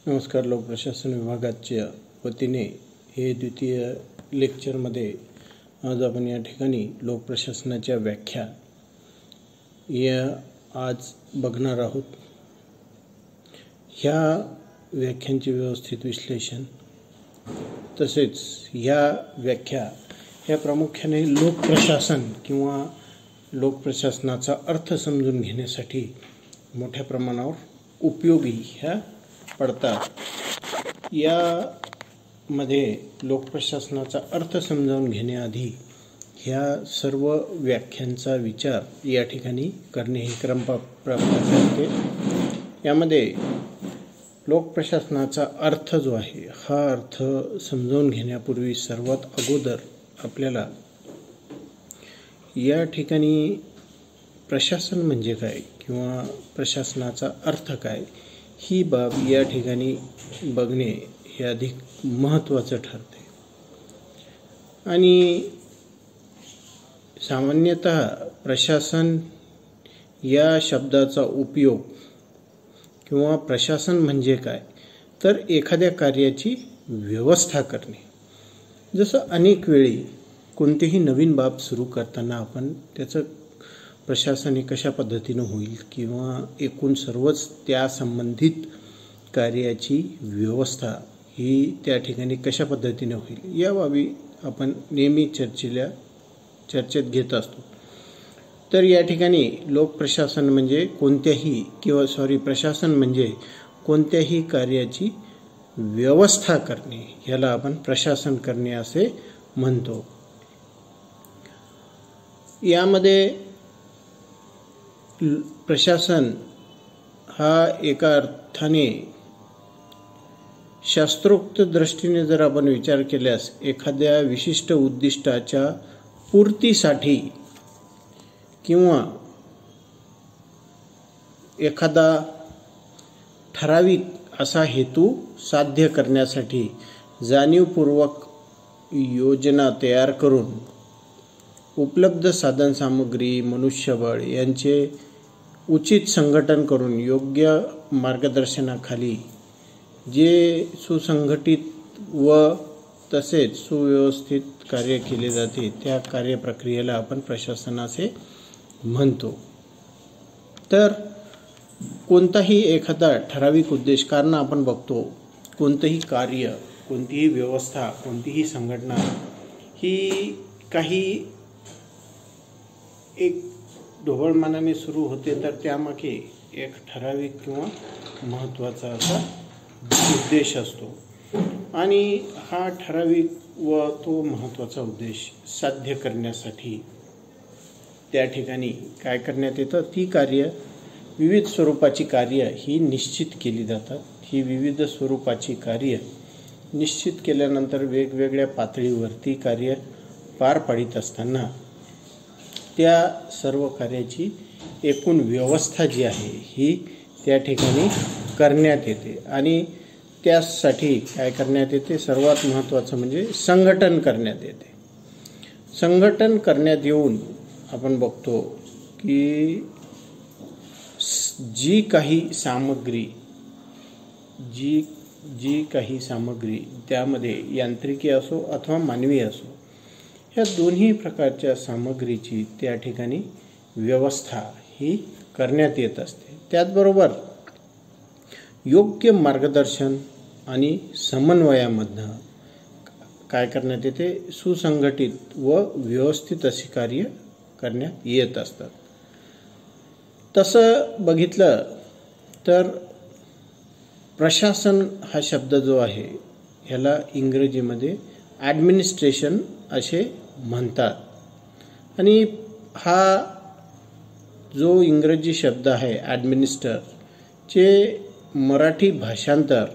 नमस्कार. लोकप्रशासन विभागाच्या वतीने हे द्वितीय लेक्चरमध्ये आज आपण या ठिकाणी लोकप्रशासनाच्या व्याख्या या आज बघणार आहोत. ह्या व्याख्यांचे व्यवस्थित विश्लेषण तसेच ह्या व्याख्या ह्या प्रामुख्याने लोकप्रशासन किंवा लोकप्रशासनाचा अर्थ समजून घेण्यासाठी मोठ्या प्रमाणावर उपयोगी ह्या पडतात. यामध्ये लोकप्रशासनाचा अर्थ समजावून घेण्याआधी ह्या सर्व व्याख्यांचा विचार या ठिकाणी करणे हे क्रमप्राप्त करते. यामध्ये लोकप्रशासनाचा अर्थ जो आहे हा अर्थ समजावून घेण्यापूर्वी सर्वात अगोदर आपल्याला या ठिकाणी प्रशासन म्हणजे काय किंवा प्रशासनाचा अर्थ काय ही बाब या ठिकाणी बघणे हे अधिक महत्त्वाचं ठरते. आणि सामान्यतः प्रशासन या शब्दाचा उपयोग किंवा प्रशासन म्हणजे काय तर एखाद्या कार्याची व्यवस्था करणे. जसं अनेक वेळी कोणतीही नवीन बाब सुरू करताना आपण त्याचं प्रशासन कशा पद्धतीनं होईल किंवा एकूण सर्वच त्या संबंधित कार्याची व्यवस्था ही त्या ठिकाणी कशा पद्धतीने होईल या बाबी आपण नेहमी चर्चेत घेत असतो. तर या ठिकाणी लोकप्रशासन म्हणजे प्रशासन म्हणजे कोणत्याही कार्याची व्यवस्था करणे याला आपण प्रशासन करणे असे म्हणतो. यामध्ये प्रशासन हा एका अर्थाने शास्त्रोक्त दृष्टीने जर आपण विचार केल्यास एखाद्या विशिष्ट उद्दिष्टाच्या पूर्तीसाठी किंवा एखादा ठराविक असा हेतू साध्य करण्यासाठी जाणीवपूर्वक योजना तयार करून उपलब्ध साधनसामुग्री मनुष्यबळ यांचे उचित संघटन करून योग्य मार्गदर्शनाखाली जे सुसंघटित व तसेच सुव्यवस्थित कार्य केले जाते त्या कार्यप्रक्रियेला आपण प्रशासन असे म्हणतो. तर कोणताही एखादा ठराविक उद्देश कारण आपण बघतो कोणतंही कार्य कोणतीही व्यवस्था कोणतीही संघटना ही काही एक ढोबळमानाने सुरू होते तर त्यामागे एक ठराविक किंवा महत्त्वाचा असा उद्देश असतो आणि हा ठराविक व तो महत्त्वाचा उद्देश साध्य करण्यासाठी त्या ठिकाणी काय करण्यात येतं ती कार्य विविध स्वरूपाची कार्य ही निश्चित केली जातात. ही विविध स्वरूपाची कार्य निश्चित केल्यानंतर वेगवेगळ्या पातळीवरती कार्य पार पाडित असताना त्या सर्व कार्याची एकूण व्यवस्था जी आहे ही त्या ठिकाणी करण्यात येते आणि त्यासाठी काय करण्यात येते सर्वात महत्त्वाचं म्हणजे संघटन करण्यात येते. संघटन करण्यात येऊन आपण बघतो की जी काही सामग्री त्यामध्ये यांत्रिकी असो अथवा मानवी असो ह्या दोन्ही प्रकारच्या सामग्रीची त्या ठिकाणी व्यवस्था ही करण्यात येत असते. त्याचबरोबर योग्य मार्गदर्शन आणि समन्वयामधनं काय करण्यात येते सुसंघटित व व्यवस्थित अशी कार्य करण्यात येत असतात. तसं बघितलं तर प्रशासन हा शब्द जो आहे ह्याला इंग्रजीमध्ये ॲडमिनिस्ट्रेशन असे म्हणतात आणि हा जो इंग्रजी शब्द आहे ॲडमिनिस्टर चे मराठी भाषांतर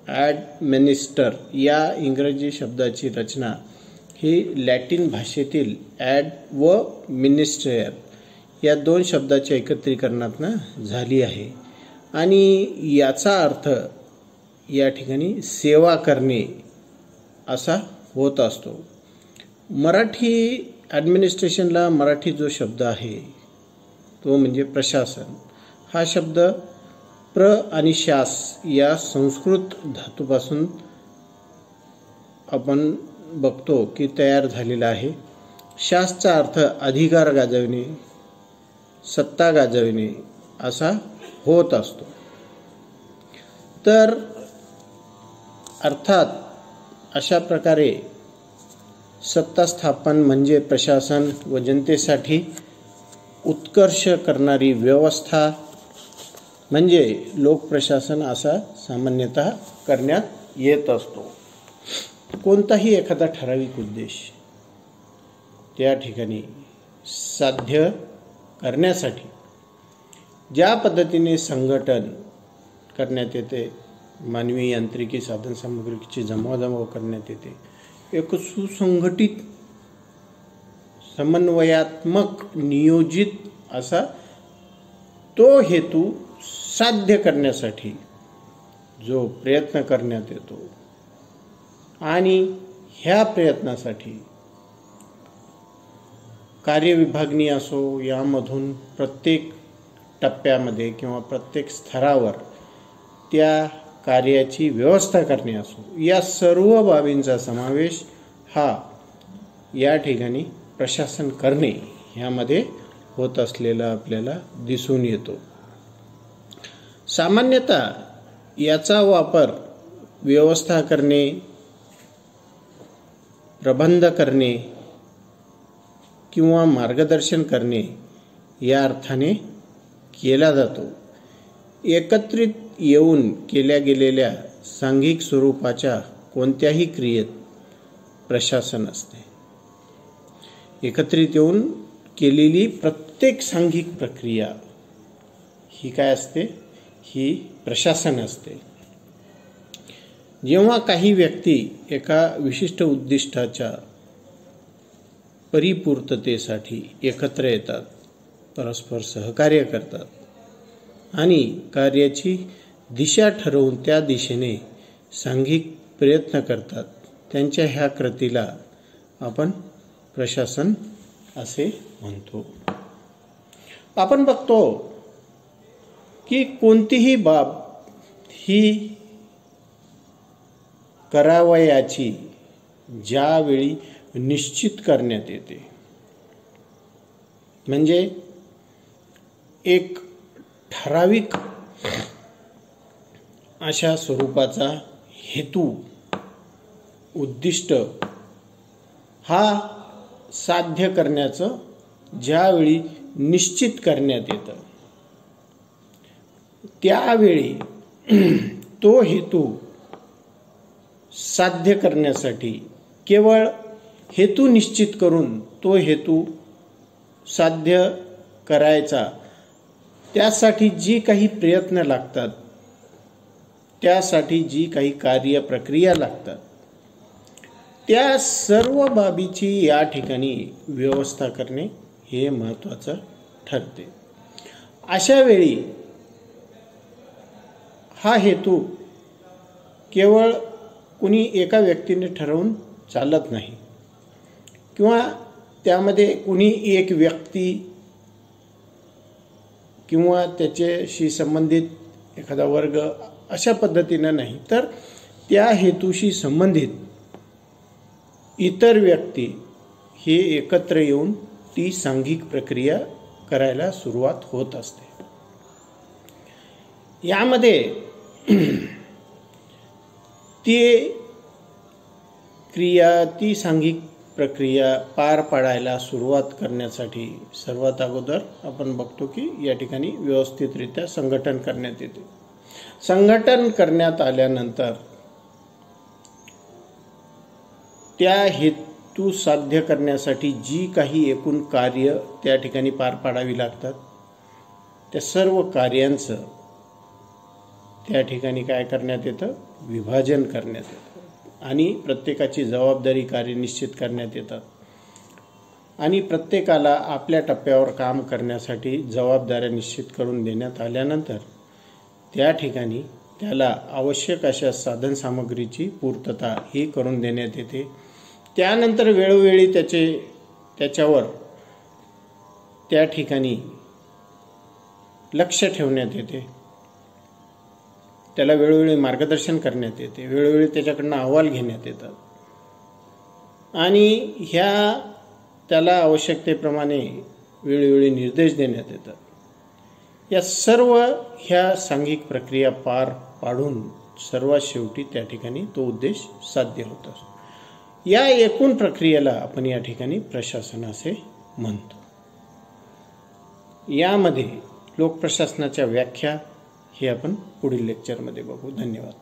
ॲडमिनिस्टर या इंग्रजी शब्दाची रचना ही लॅटिन भाषेतील ॲड व मिनिस्टर या दोन शब्दाच्या एकत्रीकरणातून झाली आहे आणि याचा अर्थ या ठिकाणी सेवा करणे असा होत असतो. मराठी ॲडमिनिस्ट्रेशनला मराठी जो शब्द आहे तो म्हणजे प्रशासन. हा शब्द प्र आणि शास या संस्कृत धातूपासून आपण बघतो की तयार झालेला आहे. शासचा अर्थ अधिकार गाजविणे, सत्ता गाजविणे असा होत असतो. तर अर्थात अशा प्रकारे सत्ता स्थापन म्हणजे प्रशासन व जनतेसाठी उत्कर्ष करणारी व्यवस्था म्हणजे लोकप्रशासन असा सामान्यतः करण्यात येत असतो. कोणताही एखादा ठराविक उद्देश त्या ठिकाणी साध्य करण्यासाठी ज्या पद्धतीने संघटन करण्यात येते, मानवी यांत्रिकी साधनसामुग्रीची जमवाजमव करण्यात येते, एक सुसंघटित समन्वयात्मक नियोजित असा तो हेतू साध्य करण्यासाठी जो प्रयत्न करण्यात येतो आणि ह्या प्रयत्नासाठी कार्यविभागणी असो, यामधून प्रत्येक टप्प्यामध्ये किंवा प्रत्येक स्तरावर त्या कार्याची व्यवस्था करणे असो, या सर्व बाबींचा समावेश हा या ठिकाणी प्रशासन करणे ह्यामध्ये होत असलेला आपल्याला दिसून येतो. सामान्यतः याचा वापर व्यवस्था करणे, प्रबंध करणे किंवा मार्गदर्शन करणे या अर्थाने केला जातो. एकत्रित येऊन केल्या गेलेल्या सांघिक स्वरूपाच्या कोणत्याही क्रियेत प्रशासन असते. एकत्रित येऊन केलेली प्रत्येक सांघिक प्रक्रिया ही काय असते? ही प्रशासन असते. जेव्हा काही व्यक्ती एका विशिष्ट उद्दिष्टाच्या परिपूर्ततेसाठी एकत्र येतात, परस्पर सहकार्य करतात आणि कार्याची दिशा ठरवून त्या दिशेने सांघिक प्रयत्न करतात, त्यांच्या ह्या कृतीला आपण प्रशासन असे म्हणतो. आपण बघतो की कोणतीही बाब ही करावयाची ज्यावेळी निश्चित करण्यात येते, म्हणजे एक ठराविक अशा स्वरूपाचा हेतू, उद्दिष्ट हा साध्य करण्याचं ज्यावेळी निश्चित करण्यात येतं, त्यावेळी तो हेतू साध्य करण्यासाठी केवळ हेतू निश्चित करून तो हेतू साध्य करायचा, त्यासाठी जी काही प्रयत्न लागतात, त्यासाठी जी काही कार्य प्रक्रिया लागतात, त्या सर्व बाबीची या ठिकाणी व्यवस्था करणे हे महत्त्वाचं ठरते. अशा वेळी हा हेतू केवळ कुणी एका व्यक्तीने ठरवून चालत नाही किंवा त्यामध्ये कुणी एक व्यक्ती किंवा त्याच्याशी संबंधित एखादा वर्ग अशा पद्धतीनं नाही, तर त्या हेतूशी संबंधित इतर व्यक्ती हे एकत्र येऊन ती सांघिक प्रक्रिया करायला सुरुवात होत असते. यामध्ये ती सांघिक प्रक्रिया पार पाडायला सुरुवात करण्यासाठी सर्वात अगोदर आपण बघतो की या ठिकाणी व्यवस्थितरित्या संघटन करण्यात येते. संघटन करण्यात आल्यानंतर त्या हेतू साध्य करण्यासाठी जी काही एकूण कार्य त्या ठिकाणी पार पाडावी लागतात, त्या सर्व कार्यांचं त्या ठिकाणी काय करण्यात येतं? विभाजन करण्यात येतं आणि प्रत्येकाची जबाबदारी कार्य निश्चित करण्यात येतात आणि प्रत्येकाला आपल्या टप्प्यावर काम करण्यासाठी जबाबदाऱ्या निश्चित करून देण्यात आल्यानंतर त्या ठिकाणी त्याला आवश्यक अशा साधनसामग्रीची पूर्तता ही करून देण्यात येते. त्यानंतर वेळोवेळी त्याच्यावर त्या ठिकाणी लक्ष ठेवण्यात येते त्याला वेळोवेळी मार्गदर्शन करण्यात येते, वेळोवेळी त्याच्याकडनं अहवाल घेण्यात येतात आणि त्याला आवश्यकतेप्रमाणे वेळोवेळी निर्देश देण्यात येतात. या सर्व सांघिक प्रक्रिया पार पाडून सर्वात शेवटी त्या ठिकाणी तो उद्देश साध्य होत असतो. या एकूण प्रक्रियेला आपण या ठिकाणी प्रशासन असे म्हणतो. यामध्ये लोकप्रशासनाच्या व्याख्या हे आपण पुढील लेक्चरमध्ये बघू. धन्यवाद.